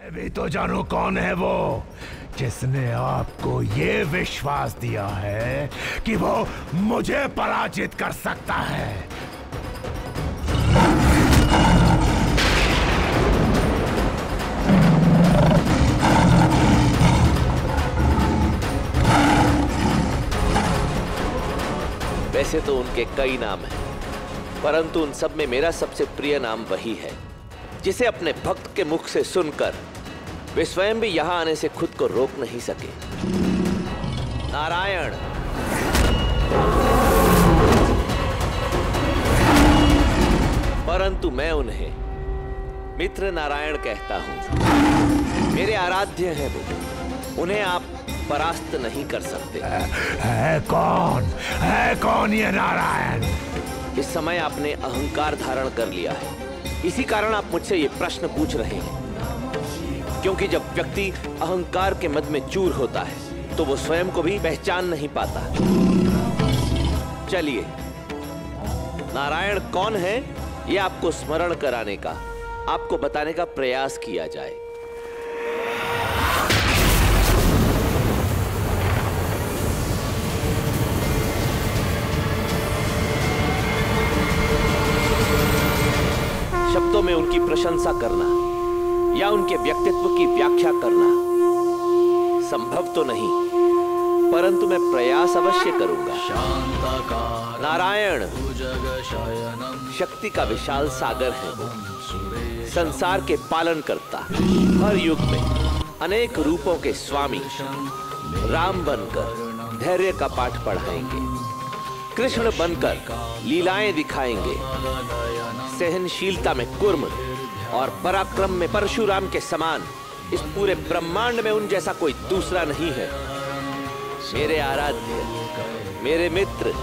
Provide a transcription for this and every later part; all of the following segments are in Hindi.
मैं भी तो जानू कौन है वो जिसने आपको ये विश्वास दिया है कि वो मुझे पराजित कर सकता है। वैसे तो उनके कई नाम हैं, परंतु उन सब में मेरा सबसे प्रिय नाम वही है जिसे अपने भक्त के मुख से सुनकर वे स्वयं भी यहां आने से खुद को रोक नहीं सके। नारायण। परंतु मैं उन्हें मित्र नारायण कहता हूं। मेरे आराध्य हैं वो, उन्हें आप परास्त नहीं कर सकते। है कौन ये नारायण? इस समय आपने अहंकार धारण कर लिया है, इसी कारण आप मुझसे ये प्रश्न पूछ रहे हैं। क्योंकि जब व्यक्ति अहंकार के मद में चूर होता है तो वो स्वयं को भी पहचान नहीं पाता। चलिए, नारायण कौन है ये आपको स्मरण कराने का, आपको बताने का प्रयास किया जाए। शब्दों में उनकी प्रशंसा करना या उनके व्यक्तित्व की व्याख्या करना संभव तो नहीं, परंतु मैं प्रयास अवश्य करूंगा। नारायण शक्ति का विशाल सागर है, संसार के पालन करता, हर युग में अनेक रूपों के स्वामी, राम बनकर धैर्य का पाठ पढ़ाएंगे, कृष्ण बनकर लीलाएं दिखाएंगे, सहनशीलता में कुर्म और पराक्रम में परशुराम के समान इस पूरे ब्रह्मांड में उन जैसा कोई दूसरा नहीं है। मेरे आराध्य, मेरे मित्र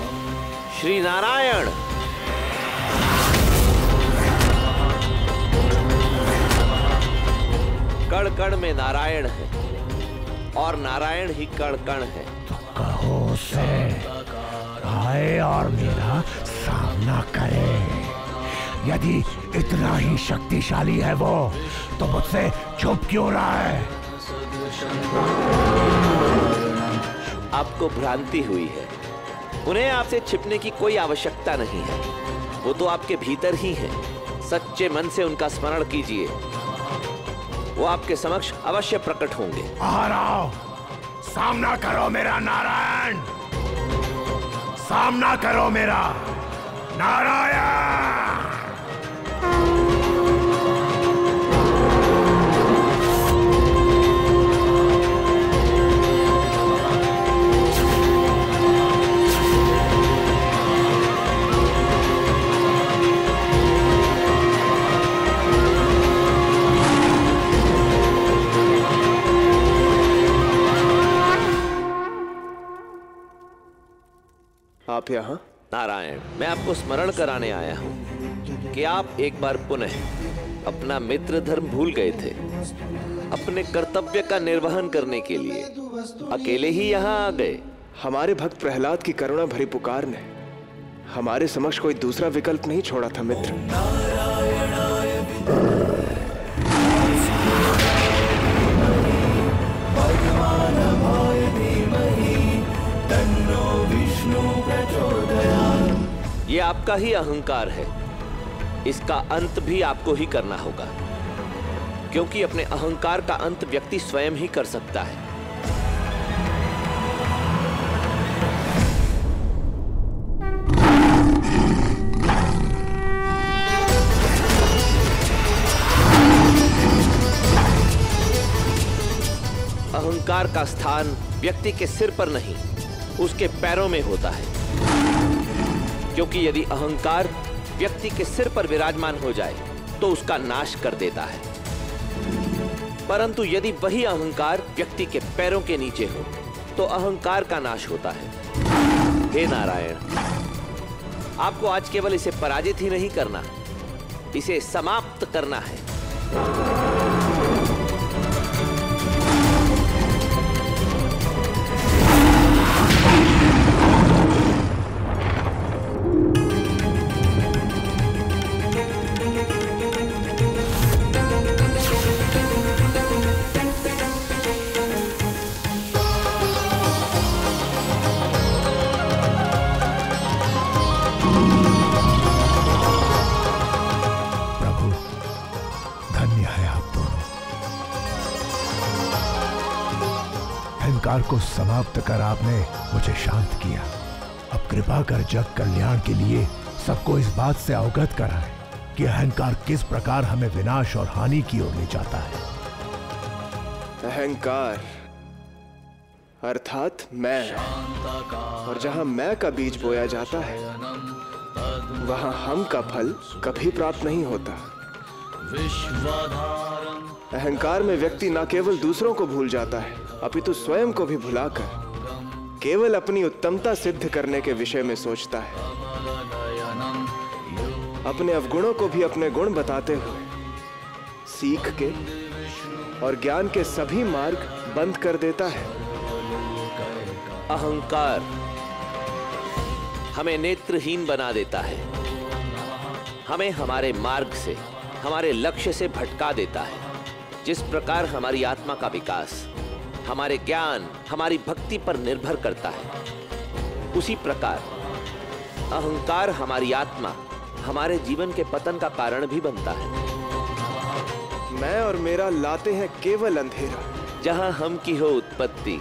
श्री नारायण। कण कण में नारायण है और नारायण ही कण कण है। कहो से आए और मेरा सामना करे। यदि इतना ही शक्तिशाली है वो, तो मुझसे छुप क्यों रहा है? आपको भ्रांति हुई है। उन्हें आपसे छिपने की कोई आवश्यकता नहीं है, वो तो आपके भीतर ही है। सच्चे मन से उनका स्मरण कीजिए, वो आपके समक्ष अवश्य प्रकट होंगे। आ रहा हूं, सामना करो मेरा नारायण, सामना करो मेरा नारायण। आप यहाँ? नारायण, मैं आपको स्मरण कराने आया हूँ कि आप एक बार पुनः अपना मित्र धर्म भूल गए थे। अपने कर्तव्य का निर्वहन करने के लिए अकेले ही यहाँ आ गए। हमारे भक्त प्रहलाद की करुणा भरी पुकार ने हमारे समक्ष कोई दूसरा विकल्प नहीं छोड़ा था मित्र। ये आपका ही अहंकार है, इसका अंत भी आपको ही करना होगा, क्योंकि अपने अहंकार का अंत व्यक्ति स्वयं ही कर सकता है। अहंकार का स्थान व्यक्ति के सिर पर नहीं, उसके पैरों में होता है। क्योंकि यदि अहंकार व्यक्ति के सिर पर विराजमान हो जाए तो उसका नाश कर देता है, परंतु यदि वही अहंकार व्यक्ति के पैरों के नीचे हो तो अहंकार का नाश होता है। हे नारायण, आपको आज केवल इसे पराजित ही नहीं करना, इसे समाप्त करना है। अहंकार को समाप्त कर आपने मुझे शांत किया। अब कृपा कर जग कल्याण के लिए सबको इस बात से अवगत कराएं कि अहंकार किस प्रकार हमें विनाश और हानि की ओर ले जाता है। अहंकार अर्थात मैं, और जहां मैं का बीज बोया जाता है वहां हम का फल कभी प्राप्त नहीं होता। अहंकार में व्यक्ति न केवल दूसरों को भूल जाता है अपितु स्वयं को भी भुलाकर केवल अपनी उत्तमता सिद्ध करने के विषय में सोचता है। अपने अवगुणों को भी अपने गुण बताते हुए सीख के और ज्ञान के सभी मार्ग बंद कर देता है। अहंकार हमें नेत्रहीन बना देता है, हमें हमारे मार्ग से, हमारे लक्ष्य से भटका देता है। जिस प्रकार हमारी आत्मा का विकास हमारे ज्ञान, हमारी भक्ति पर निर्भर करता है, उसी प्रकार अहंकार हमारी आत्मा, हमारे जीवन के पतन का कारण भी बनता है। मैं और मेरा लाते हैं केवल अंधेरा। जहां हम की हो उत्पत्ति,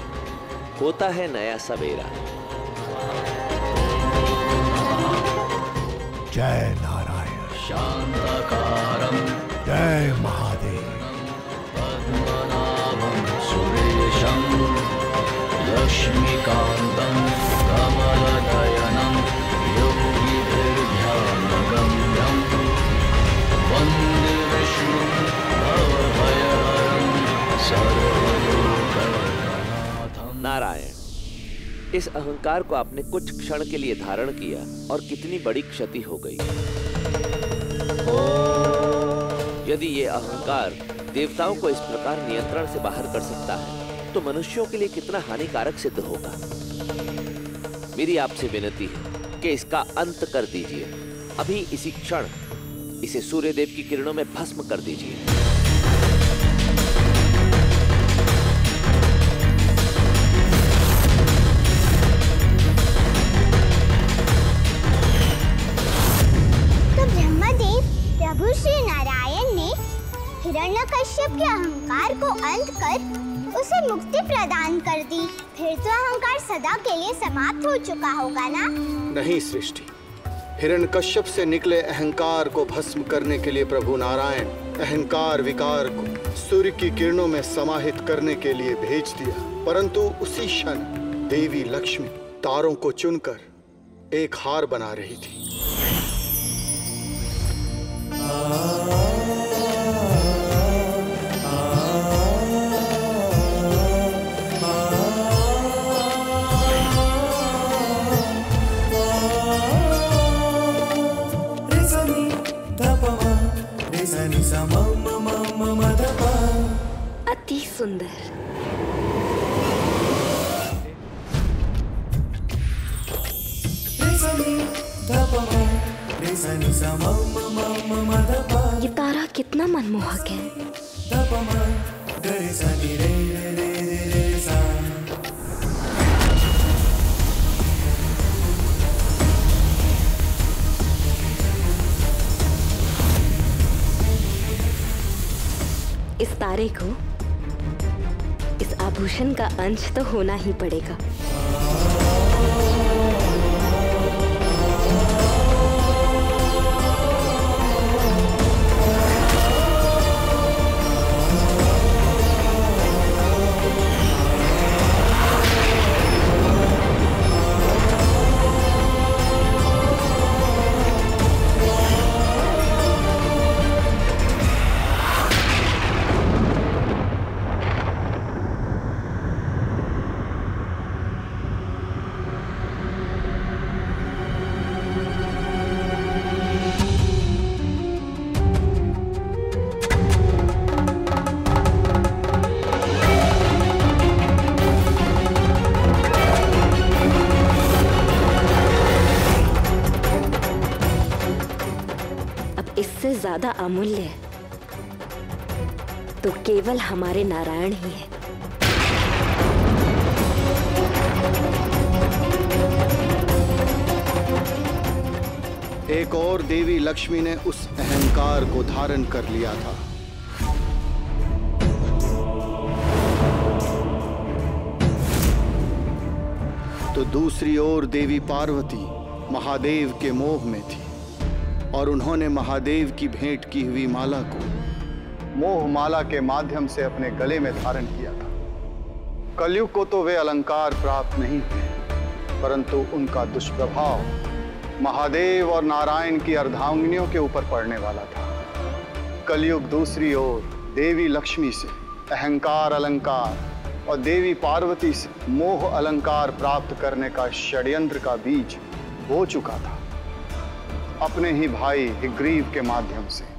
होता है नया सवेरा। जय नारायण, शांताकारं, जय महादेव, पद्मनाभं सुरेशं, लक्ष्मीकान्तं कमलनयनं, योगिभिर्ध्यानगम्यं, वन्दे विष्णुं भवभयहरं सर्वलोकनाथं। नारायण, इस अहंकार को आपने कुछ क्षण के लिए धारण किया और कितनी बड़ी क्षति हो गई। यदि ये अहंकार देवताओं को इस प्रकार नियंत्रण से बाहर कर सकता है तो मनुष्यों के लिए कितना हानिकारक सिद्ध होगा। मेरी आपसे विनती है कि इसका अंत कर दीजिए। अभी इसी क्षण इसे सूर्यदेव की किरणों में भस्म कर दीजिए। प्रभु श्री नारायण ने हिरण्यकश्यप के अहंकार को अंत कर उसे मुक्ति प्रदान कर दी। फिर तो अहंकार सदा के लिए समाप्त हो चुका होगा ना? नहीं सृष्टि, हिरण्यकश्यप से निकले अहंकार को भस्म करने के लिए प्रभु नारायण अहंकार विकार को सूर्य की किरणों में समाहित करने के लिए भेज दिया। परंतु उसी क्षण देवी लक्ष्मी तारों को चुनकर एक हार बना रही थी। अति सुंदर। ये तारा कितना मनमोहक है। इस तारे को, इस आभूषण का अंश तो होना ही पड़ेगा। इससे ज्यादा अमूल्य तो केवल हमारे नारायण ही है। एक और देवी लक्ष्मी ने उस अहंकार को धारण कर लिया था। दूसरी ओर देवी पार्वती महादेव के मोह में थी और उन्होंने महादेव की भेंट की हुई माला को मोह माला के माध्यम से अपने गले में धारण किया था। कलयुग को तो वे अलंकार प्राप्त नहीं हुए, परंतु उनका दुष्प्रभाव महादेव और नारायण की अर्धांगिनियों के ऊपर पड़ने वाला था। कलयुग दूसरी ओर देवी लक्ष्मी से अहंकार अलंकार और देवी पार्वती से मोह अलंकार प्राप्त करने का षड्यंत्र का बीज बो चुका था, अपने ही भाई हिग्रीव के माध्यम से।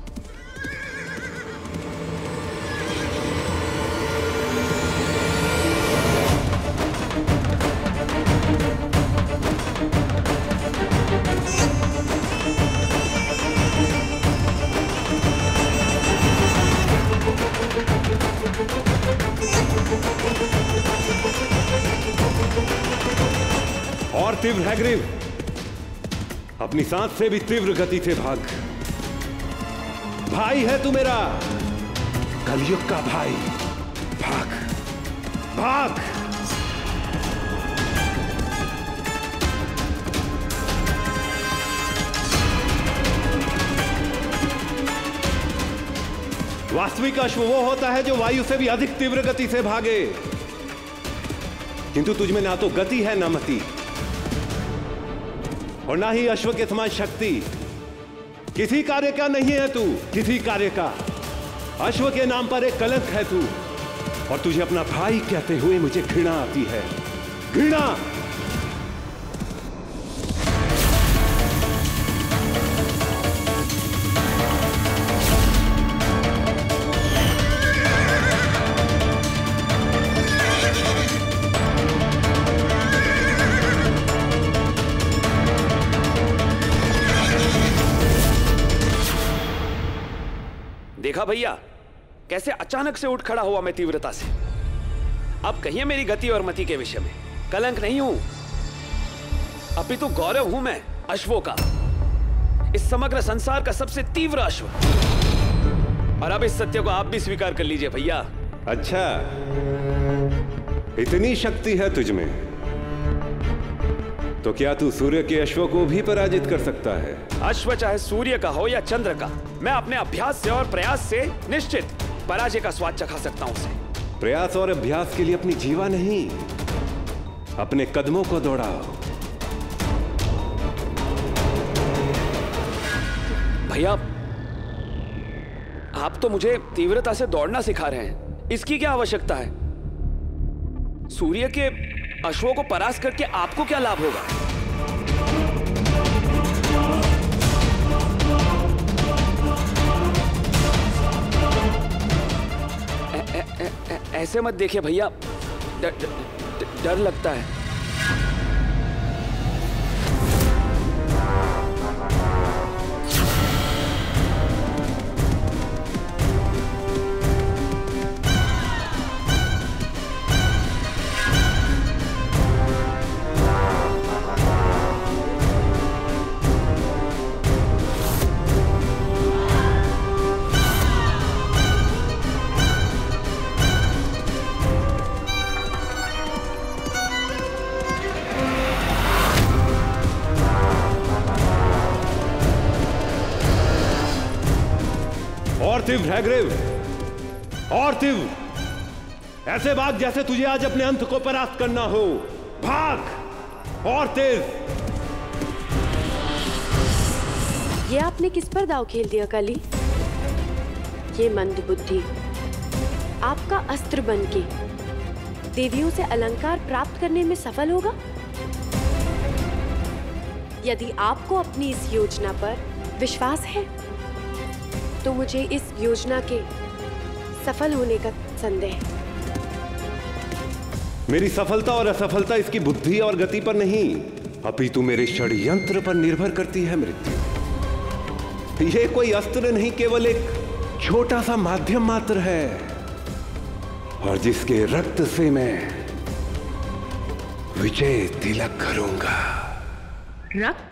और तीव्र हैग्रीव, अपनी सांस से भी तीव्र गति से भाग। भाई है तू मेरा, कलयुग का भाई। भाग भाग। वास्तविक अश्व वो होता है जो वायु से भी अधिक तीव्र गति से भागे, किंतु तुझमें ना तो गति है ना मति, और ना ही अश्व के समान शक्ति। किसी कार्य का नहीं है तू, किसी कार्य का। अश्व के नाम पर एक कलंक है तू, और तुझे अपना भाई कहते हुए मुझे घृणा आती है। घृणा। देखा भैया, कैसे अचानक से उठ खड़ा हुआ मैं तीव्रता से। अब कहिए मेरी गति और मति के विषय में। कलंक नहीं हूं, अपितु गौरव हूं मैं अश्वों का, इस समग्र संसार का सबसे तीव्र अश्व। और अब इस सत्य को आप भी स्वीकार कर लीजिए भैया। अच्छा, इतनी शक्ति है तुझमें, तो क्या तू सूर्य के अश्व को भी पराजित कर सकता है? अश्व चाहे सूर्य का हो या चंद्र का, मैं अपने अभ्यास से और प्रयास से निश्चित पराजय का स्वाद चखा सकता हूं उसे। प्रयास और अभ्यास के लिए अपनी जीवा नहीं, अपने कदमों को दौड़ाओ। भैया, आप तो मुझे तीव्रता से दौड़ना सिखा रहे हैं, इसकी क्या आवश्यकता है? सूर्य के अश्वों को परास्त करके आपको क्या लाभ होगा? ऐसे मत देखिए भैया, डर लगता है। और तीव्र हैग्रीव, और तीव्र, ऐसे भाग जैसे तुझे आज अपने अंत को परास्त करना हो। भाग और तेज। ये आपने किस पर दांव खेल दिया काली? ये मंदबुद्धि आपका अस्त्र बनके देवियों से अलंकार प्राप्त करने में सफल होगा? यदि आपको अपनी इस योजना पर विश्वास है, तो मुझे इस योजना के सफल होने का संदेह है। मेरी सफलता और असफलता इसकी बुद्धि और गति पर नहीं, अपितु मेरे षड्यंत्र पर निर्भर करती है मृत्यु। यह कोई अस्त्र नहीं, केवल एक छोटा सा माध्यम मात्र है, और जिसके रक्त से मैं विजय तिलक करूंगा। रक्त?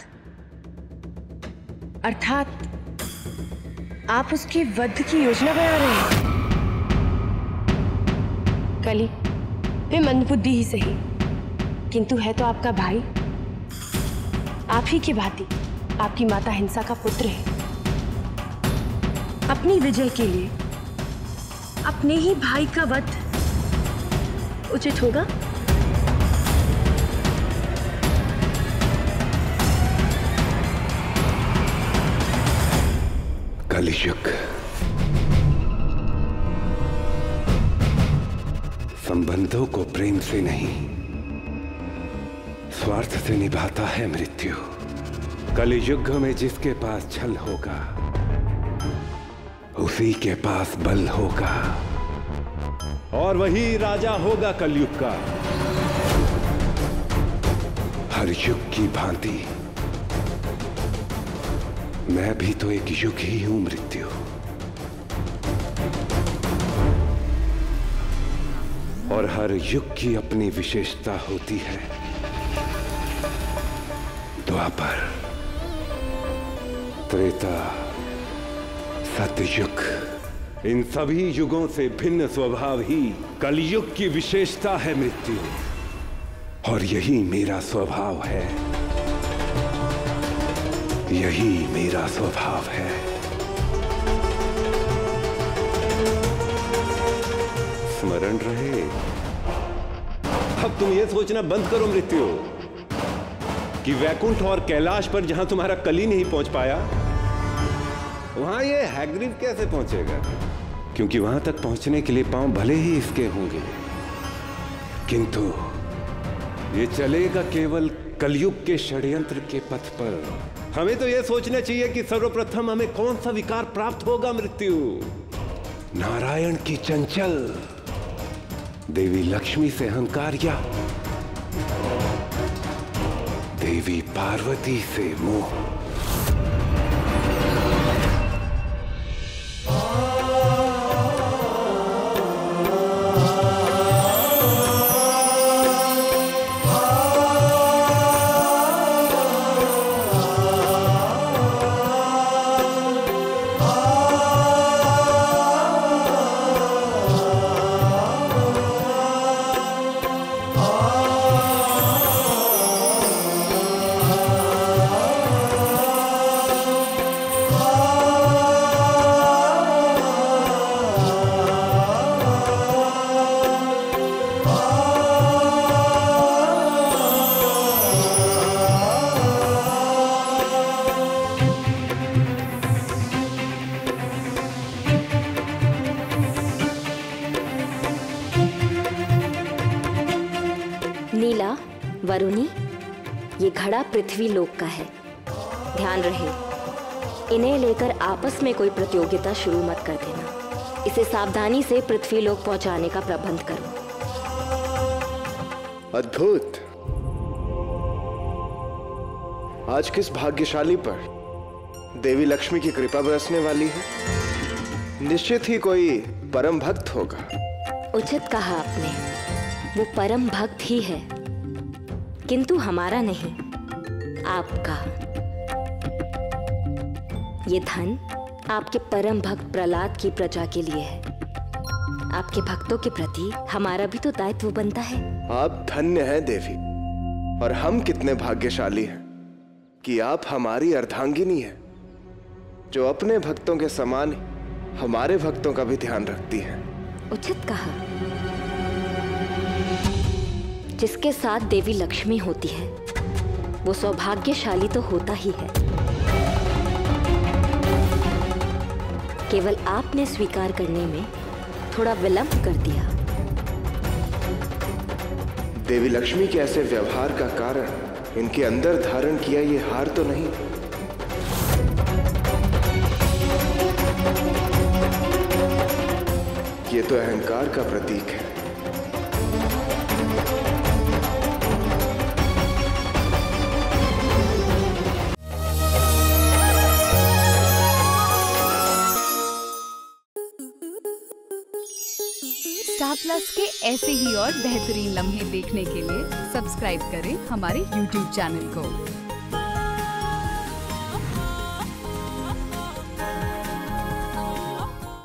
अर्थात आप उसके वध की योजना बना रहे हैं? कली, वे मंदबुद्धि ही सही, किंतु है तो आपका भाई। आप ही की भांति आपकी माता हिंसा का पुत्र है। अपनी विजय के लिए अपने ही भाई का वध उचित होगा। कलयुग संबंधों को प्रेम से नहीं, स्वार्थ से निभाता है मृत्यु। कलयुग में जिसके पास छल होगा उसी के पास बल होगा, और वही राजा होगा कलयुग का। हर युग की भांति मैं भी तो एक युग ही हूं मृत्यु। और हर युग की अपनी विशेषता होती है। द्वापर, त्रेता, सतयुग, इन सभी युगों से भिन्न स्वभाव ही कलयुग की विशेषता है मृत्यु। और यही मेरा स्वभाव है, यही मेरा स्वभाव है। स्मरण रहे। अब तुम ये सोचना बंद करो मृत्यु कि वैकुंठ और कैलाश पर जहां तुम्हारा कली नहीं पहुंच पाया, वहां ये हैग्रीव कैसे पहुंचेगा। क्योंकि वहां तक पहुंचने के लिए पांव भले ही इसके होंगे, किंतु ये चलेगा केवल कलयुग के षड्यंत्र के पथ पर। हमें तो यह सोचना चाहिए कि सर्वप्रथम हमें कौन सा विकार प्राप्त होगा मृत्यु। नारायण की चंचल, देवी लक्ष्मी से अहंकार, या देवी पार्वती से मोह। वरुणी, ये घड़ा पृथ्वी लोक का है। ध्यान रहे, इन्हें लेकर आपस में कोई प्रतियोगिता शुरू मत कर देना। इसे सावधानी से पृथ्वी लोक पहुंचाने का प्रबंध करो। अद्भुत। आज किस भाग्यशाली पर देवी लक्ष्मी की कृपा बरसने वाली है। निश्चित ही कोई परम भक्त होगा। उचित कहा आपने, वो परम भक्त ही है, किंतु हमारा नहीं, आपका। ये धन आपके परम भक्त प्रहलाद की प्रजा के लिए है। आपके भक्तों के प्रति हमारा भी तो दायित्व बनता है। आप धन्य हैं देवी, और हम कितने भाग्यशाली हैं कि आप हमारी अर्धांगिनी हैं, जो अपने भक्तों के समान हमारे भक्तों का भी ध्यान रखती है। उचित कहा। जिसके साथ देवी लक्ष्मी होती है वो सौभाग्यशाली तो होता ही है। केवल आपने स्वीकार करने में थोड़ा विलंब कर दिया। देवी लक्ष्मी के ऐसे व्यवहार का कारण इनके अंदर धारण किया ये हार तो नहीं। ये तो अहंकार का प्रतीक है। स्टार प्लस के ऐसे ही और बेहतरीन लम्हे देखने के लिए सब्सक्राइब करें हमारे YouTube चैनल को।